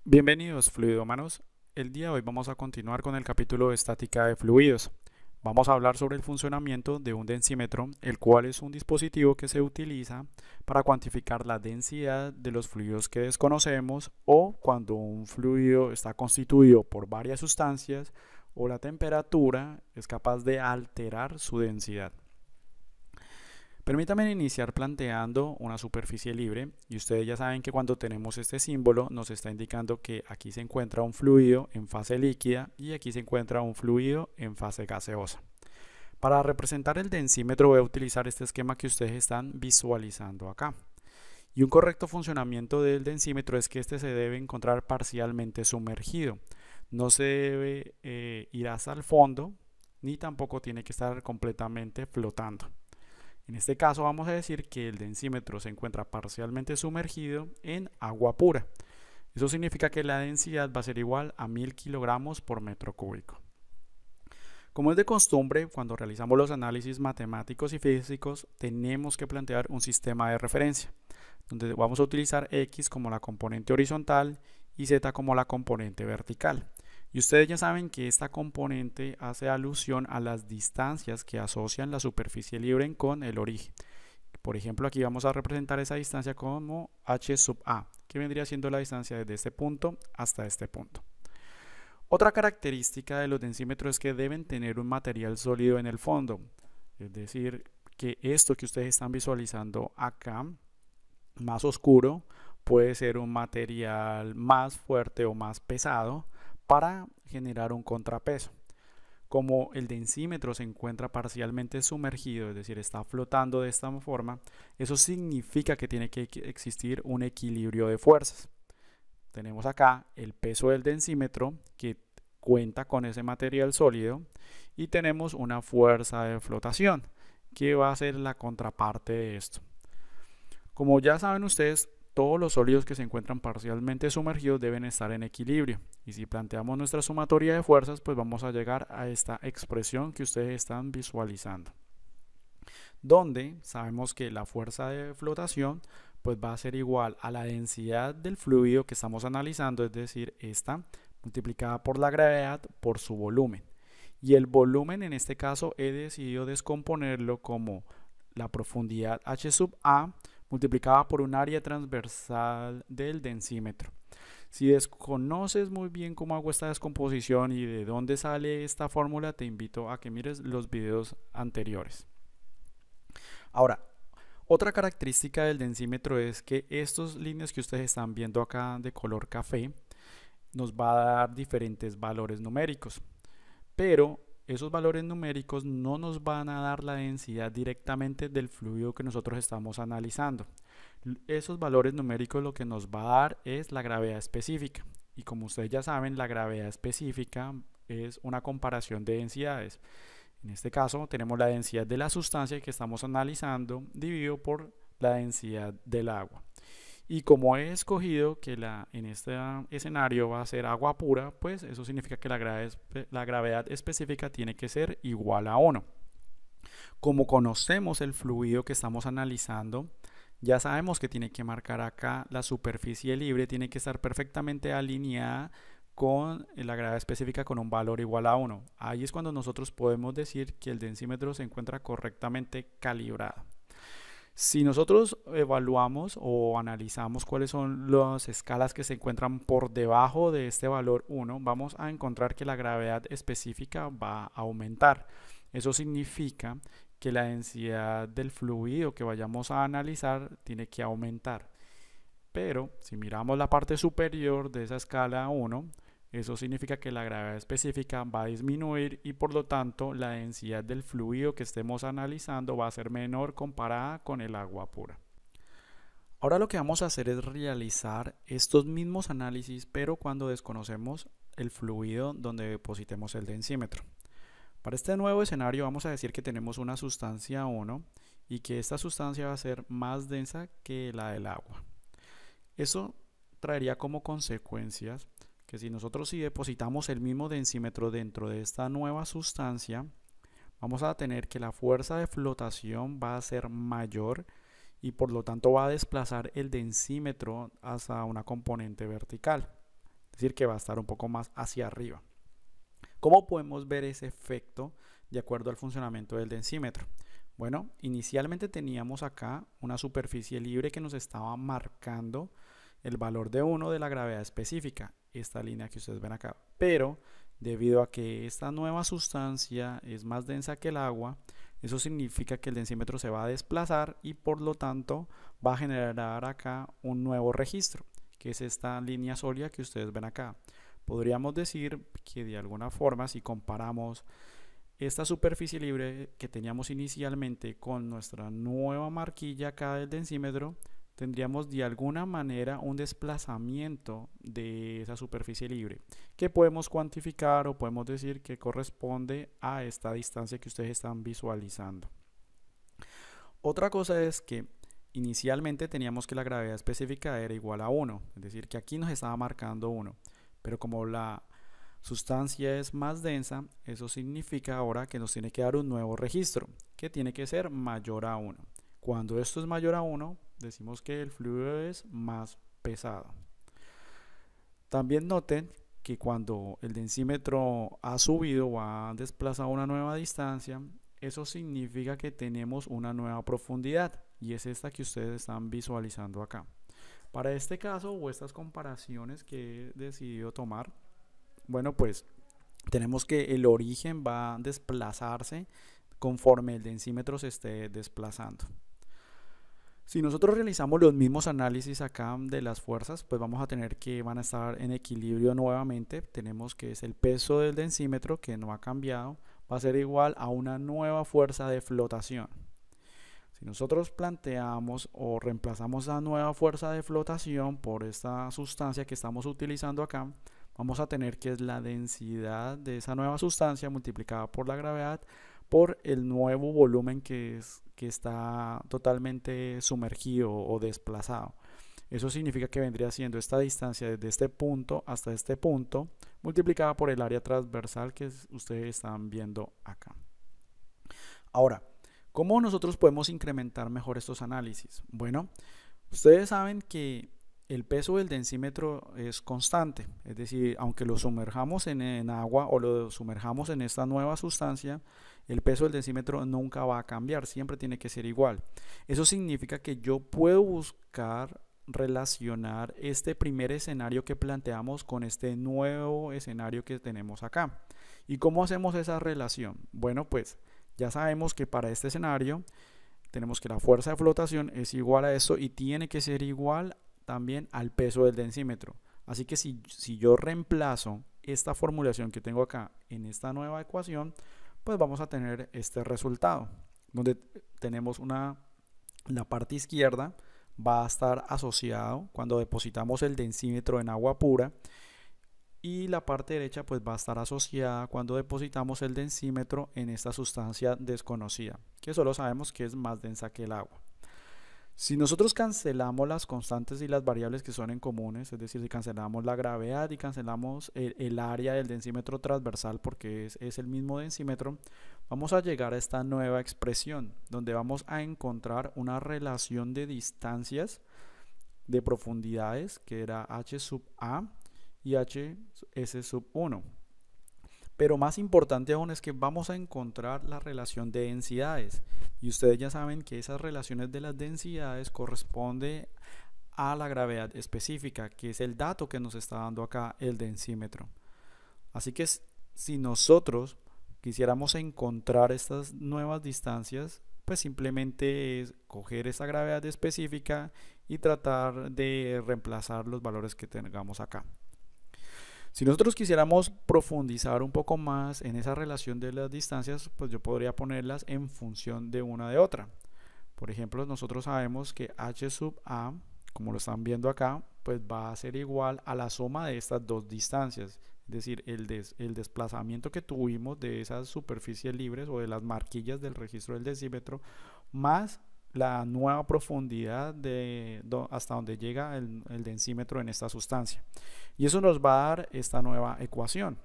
Bienvenidos fluidómanos. El día de hoy vamos a continuar con el capítulo de estática de fluidos. Vamos a hablar sobre el funcionamiento de un densímetro, el cual es un dispositivo que se utiliza para cuantificar la densidad de los fluidos que desconocemos o cuando un fluido está constituido por varias sustancias o la temperatura es capaz de alterar su densidad. Permítame iniciar planteando una superficie libre y ustedes ya saben que cuando tenemos este símbolo nos está indicando que aquí se encuentra un fluido en fase líquida y aquí se encuentra un fluido en fase gaseosa. Para representar el densímetro voy a utilizar este esquema que ustedes están visualizando acá. Y un correcto funcionamiento del densímetro es que este se debe encontrar parcialmente sumergido. No se debe ir hasta el fondo ni tampoco tiene que estar completamente flotando. En este caso vamos a decir que el densímetro se encuentra parcialmente sumergido en agua pura. Eso significa que la densidad va a ser igual a 1000 kilogramos por metro cúbico. Como es de costumbre, cuando realizamos los análisis matemáticos y físicos, tenemos que plantear un sistema de referencia, donde vamos a utilizar X como la componente horizontal y Z como la componente vertical. Y ustedes ya saben que esta componente hace alusión a las distancias que asocian la superficie libre con el origen. Por ejemplo, aquí vamos a representar esa distancia como h sub a, que vendría siendo la distancia desde este punto hasta este punto. Otra característica de los densímetros es que deben tener un material sólido en el fondo, es decir, que esto que ustedes están visualizando acá, más oscuro, puede ser un material más fuerte o más pesado para generar un contrapeso. Como el densímetro se encuentra parcialmente sumergido, es decir, está flotando de esta forma, eso significa que tiene que existir un equilibrio de fuerzas. Tenemos acá el peso del densímetro que cuenta con ese material sólido y tenemos una fuerza de flotación que va a ser la contraparte de esto. Como ya saben ustedes, todos los sólidos que se encuentran parcialmente sumergidos deben estar en equilibrio. Y si planteamos nuestra sumatoria de fuerzas, pues vamos a llegar a esta expresión que ustedes están visualizando. Donde sabemos que la fuerza de flotación pues va a ser igual a la densidad del fluido que estamos analizando, es decir, esta multiplicada por la gravedad por su volumen. Y el volumen en este caso he decidido descomponerlo como la profundidad h sub a multiplicada por un área transversal del densímetro. Si desconoces muy bien cómo hago esta descomposición y de dónde sale esta fórmula, te invito a que mires los videos anteriores. Ahora, otra característica del densímetro es que estos líneas que ustedes están viendo acá de color café nos va a dar diferentes valores numéricos, pero esos valores numéricos no nos van a dar la densidad directamente del fluido que nosotros estamos analizando. Esos valores numéricos lo que nos va a dar es la gravedad específica. Y como ustedes ya saben, la gravedad específica es una comparación de densidades. En este caso tenemos la densidad de la sustancia que estamos analizando dividido por la densidad del agua. Y como he escogido que en este escenario va a ser agua pura, pues eso significa que la gravedad específica tiene que ser igual a 1. Como conocemos el fluido que estamos analizando, ya sabemos que tiene que marcar acá la superficie libre, tiene que estar perfectamente alineada con la gravedad específica con un valor igual a 1. Ahí es cuando nosotros podemos decir que el densímetro se encuentra correctamente calibrado. Si nosotros evaluamos o analizamos cuáles son las escalas que se encuentran por debajo de este valor 1, vamos a encontrar que la gravedad específica va a aumentar. Eso significa que la densidad del fluido que vayamos a analizar tiene que aumentar. Pero si miramos la parte superior de esa escala 1, eso significa que la gravedad específica va a disminuir y por lo tanto la densidad del fluido que estemos analizando va a ser menor comparada con el agua pura. Ahora lo que vamos a hacer es realizar estos mismos análisis, pero cuando desconocemos el fluido donde depositemos el densímetro. Para este nuevo escenario vamos a decir que tenemos una sustancia 1 y que esta sustancia va a ser más densa que la del agua. Eso traería como consecuencias que si depositamos el mismo densímetro dentro de esta nueva sustancia, vamos a tener que la fuerza de flotación va a ser mayor y por lo tanto va a desplazar el densímetro hacia una componente vertical. es decir, que va a estar un poco más hacia arriba. ¿Cómo podemos ver ese efecto de acuerdo al funcionamiento del densímetro? Bueno, inicialmente teníamos acá una superficie libre que nos estaba marcando el valor de 1 de la gravedad específica, esta línea que ustedes ven acá. Pero debido a que esta nueva sustancia es más densa que el agua, eso significa que el densímetro se va a desplazar y por lo tanto va a generar acá un nuevo registro, que es esta línea sólida que ustedes ven acá. Podríamos decir que de alguna forma, si comparamos esta superficie libre que teníamos inicialmente con nuestra nueva marquilla acá del densímetro, tendríamos de alguna manera un desplazamiento de esa superficie libre que podemos cuantificar o podemos decir que corresponde a esta distancia que ustedes están visualizando. Otra cosa es que inicialmente teníamos que la gravedad específica era igual a 1, es decir, que aquí nos estaba marcando 1, pero como la sustancia es más densa, eso significa ahora que nos tiene que dar un nuevo registro, que tiene que ser mayor a 1. Cuando esto es mayor a 1, decimos que el fluido es más pesado. También noten que cuando el densímetro ha subido o ha desplazado una nueva distancia, eso significa que tenemos una nueva profundidad y es esta que ustedes están visualizando acá. Para este caso o estas comparaciones que he decidido tomar, bueno, pues tenemos que el origen va a desplazarse conforme el densímetro se esté desplazando. Si nosotros realizamos los mismos análisis acá de las fuerzas, pues vamos a tener que van a estar en equilibrio nuevamente. Tenemos que es el peso del densímetro, que no ha cambiado, va a ser igual a una nueva fuerza de flotación. Si nosotros planteamos o reemplazamos la nueva fuerza de flotación por esta sustancia que estamos utilizando acá, vamos a tener que es la densidad de esa nueva sustancia multiplicada por la gravedad por el nuevo volumen que está totalmente sumergido o desplazado. Eso significa que vendría siendo esta distancia desde este punto hasta este punto multiplicada por el área transversal que ustedes están viendo acá. Ahora, ¿cómo nosotros podemos incrementar mejor estos análisis? Bueno, ustedes saben que el peso del densímetro es constante, es decir, aunque lo sumerjamos en agua o lo sumerjamos en esta nueva sustancia, el peso del densímetro nunca va a cambiar, siempre tiene que ser igual. Eso significa que yo puedo buscar relacionar este primer escenario que planteamos con este nuevo escenario que tenemos acá. ¿Y cómo hacemos esa relación? Bueno, pues ya sabemos que para este escenario tenemos que la fuerza de flotación es igual a esto y tiene que ser igual también al peso del densímetro. Así que si yo reemplazo esta formulación que tengo acá en esta nueva ecuación, pues vamos a tener este resultado, donde tenemos la parte izquierda va a estar asociado cuando depositamos el densímetro en agua pura y la parte derecha pues va a estar asociada cuando depositamos el densímetro en esta sustancia desconocida, que solo sabemos que es más densa que el agua. Si nosotros cancelamos las constantes y las variables que son en comunes, es decir, si cancelamos la gravedad y cancelamos el área del densímetro transversal porque es el mismo densímetro, vamos a llegar a esta nueva expresión donde vamos a encontrar una relación de distancias de profundidades que era h sub a y hs sub 1. Pero más importante aún es que vamos a encontrar la relación de densidades. Y ustedes ya saben que esas relaciones de las densidades corresponden a la gravedad específica, que es el dato que nos está dando acá el densímetro. Así que si nosotros quisiéramos encontrar estas nuevas distancias, pues simplemente es coger esa gravedad específica y tratar de reemplazar los valores que tengamos acá. Si nosotros quisiéramos profundizar un poco más en esa relación de las distancias, pues yo podría ponerlas en función de una de otra. Por ejemplo, nosotros sabemos que h sub a, como lo están viendo acá, pues va a ser igual a la suma de estas dos distancias. Es decir, el desplazamiento que tuvimos de esas superficies libres o de las marquillas del registro del densímetro, más la nueva profundidad hasta donde llega el densímetro en esta sustancia. Y eso nos va a dar esta nueva ecuación.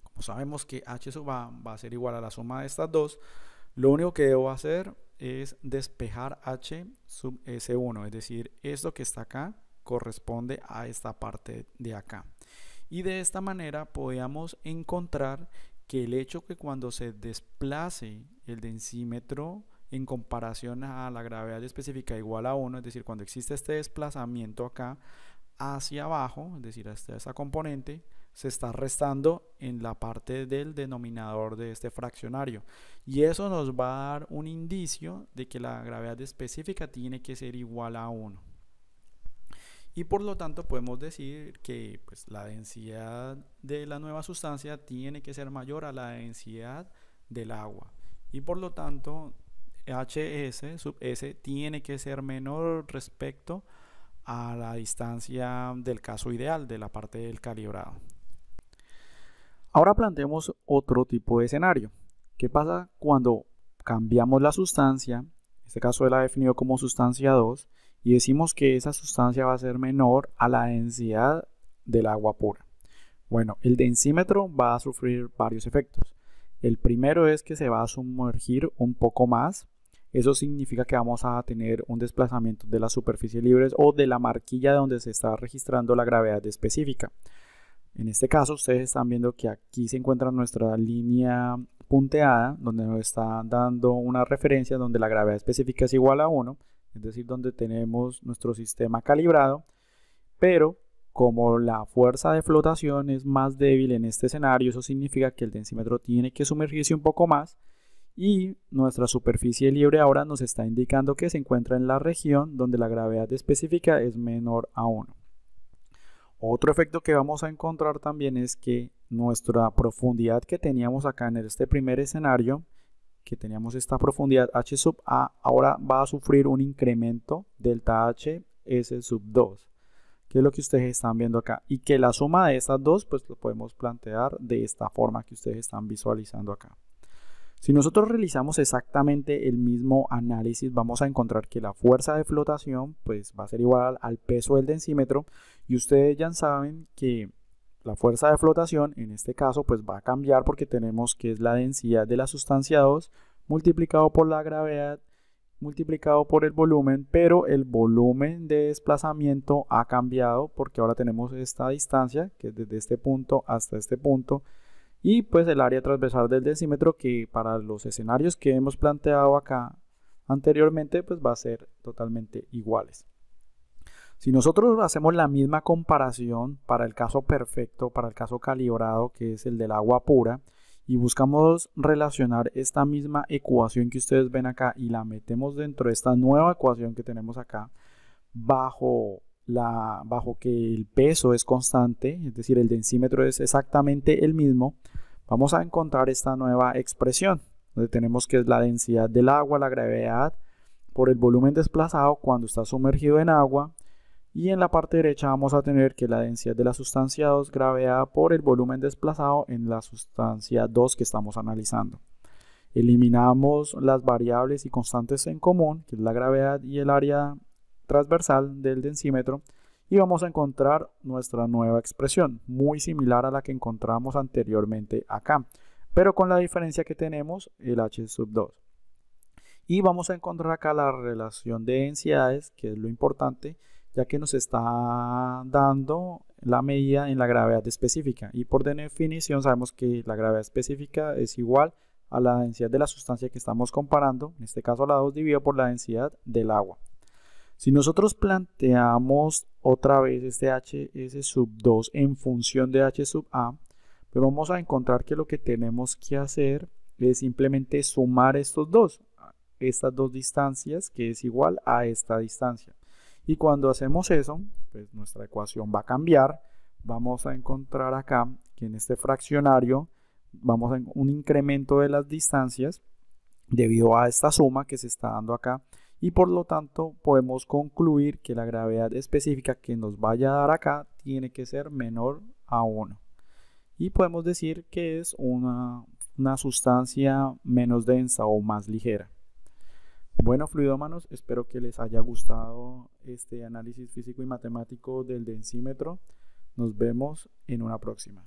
Como sabemos que h sub a va a ser igual a la suma de estas dos, lo único que debo hacer es despejar h sub s1, es decir, esto que está acá corresponde a esta parte de acá. Y de esta manera podíamos encontrar que el hecho que cuando se desplace el densímetro en comparación a la gravedad específica igual a 1, es decir, cuando existe este desplazamiento acá hacia abajo, es decir, hasta esa componente, se está restando en la parte del denominador de este fraccionario. Y eso nos va a dar un indicio de que la gravedad específica tiene que ser igual a 1. Y por lo tanto podemos decir que pues, la densidad de la nueva sustancia tiene que ser mayor a la densidad del agua. Y por lo tanto HS sub S tiene que ser menor respecto a la distancia del caso ideal de la parte del calibrado. Ahora planteemos otro tipo de escenario. ¿Qué pasa cuando cambiamos la sustancia? En este caso él ha definido como sustancia 2 y decimos que esa sustancia va a ser menor a la densidad del agua pura. Bueno, el densímetro va a sufrir varios efectos. El primero es que se va a sumergir un poco más. Eso significa que vamos a tener un desplazamiento de la superficie libre o de la marquilla donde se está registrando la gravedad específica. En este caso ustedes están viendo que aquí se encuentra nuestra línea punteada donde nos está dando una referencia donde la gravedad específica es igual a 1, es decir, donde tenemos nuestro sistema calibrado, pero como la fuerza de flotación es más débil en este escenario, eso significa que el densímetro tiene que sumergirse un poco más y nuestra superficie libre ahora nos está indicando que se encuentra en la región donde la gravedad específica es menor a 1. Otro efecto que vamos a encontrar también es que nuestra profundidad que teníamos acá en este primer escenario, que teníamos esta profundidad H sub A, ahora va a sufrir un incremento delta H S sub 2, que es lo que ustedes están viendo acá, y que la suma de estas dos pues lo podemos plantear de esta forma que ustedes están visualizando acá. Si nosotros realizamos exactamente el mismo análisis, vamos a encontrar que la fuerza de flotación pues va a ser igual al peso del densímetro, y ustedes ya saben que la fuerza de flotación en este caso pues va a cambiar porque tenemos que es la densidad de la sustancia 2 multiplicado por la gravedad multiplicado por el volumen, pero el volumen de desplazamiento ha cambiado porque ahora tenemos esta distancia que es desde este punto hasta este punto, y pues el área transversal del densímetro, que para los escenarios que hemos planteado acá anteriormente pues va a ser totalmente iguales. Si nosotros hacemos la misma comparación para el caso perfecto, para el caso calibrado, que es el del agua pura, y buscamos relacionar esta misma ecuación que ustedes ven acá y la metemos dentro de esta nueva ecuación que tenemos acá, bajo que el peso es constante, es decir, el densímetro es exactamente el mismo, vamos a encontrar esta nueva expresión, donde tenemos que es la densidad del agua, la gravedad, por el volumen desplazado cuando está sumergido en agua, y en la parte derecha vamos a tener que la densidad de la sustancia 2 gravedad por el volumen desplazado en la sustancia 2 que estamos analizando. Eliminamos las variables y constantes en común, que es la gravedad y el área transversal del densímetro, y vamos a encontrar nuestra nueva expresión, muy similar a la que encontramos anteriormente acá, pero con la diferencia que tenemos el H sub 2. Y vamos a encontrar acá la relación de densidades, que es lo importante, ya que nos está dando la medida en la gravedad específica, y por definición sabemos que la gravedad específica es igual a la densidad de la sustancia que estamos comparando, en este caso la 2 dividido por la densidad del agua. Si nosotros planteamos otra vez este HS sub 2 en función de H sub A, pues vamos a encontrar que lo que tenemos que hacer es simplemente sumar estas dos distancias, que es igual a esta distancia. Y cuando hacemos eso, pues nuestra ecuación va a cambiar. Vamos a encontrar acá que en este fraccionario vamos a un incremento de las distancias debido a esta suma que se está dando acá, y por lo tanto podemos concluir que la gravedad específica que nos vaya a dar acá tiene que ser menor a 1, y podemos decir que es una sustancia menos densa o más ligera. Bueno, fluidómanos, espero que les haya gustado este análisis físico y matemático del densímetro. Nos vemos en una próxima.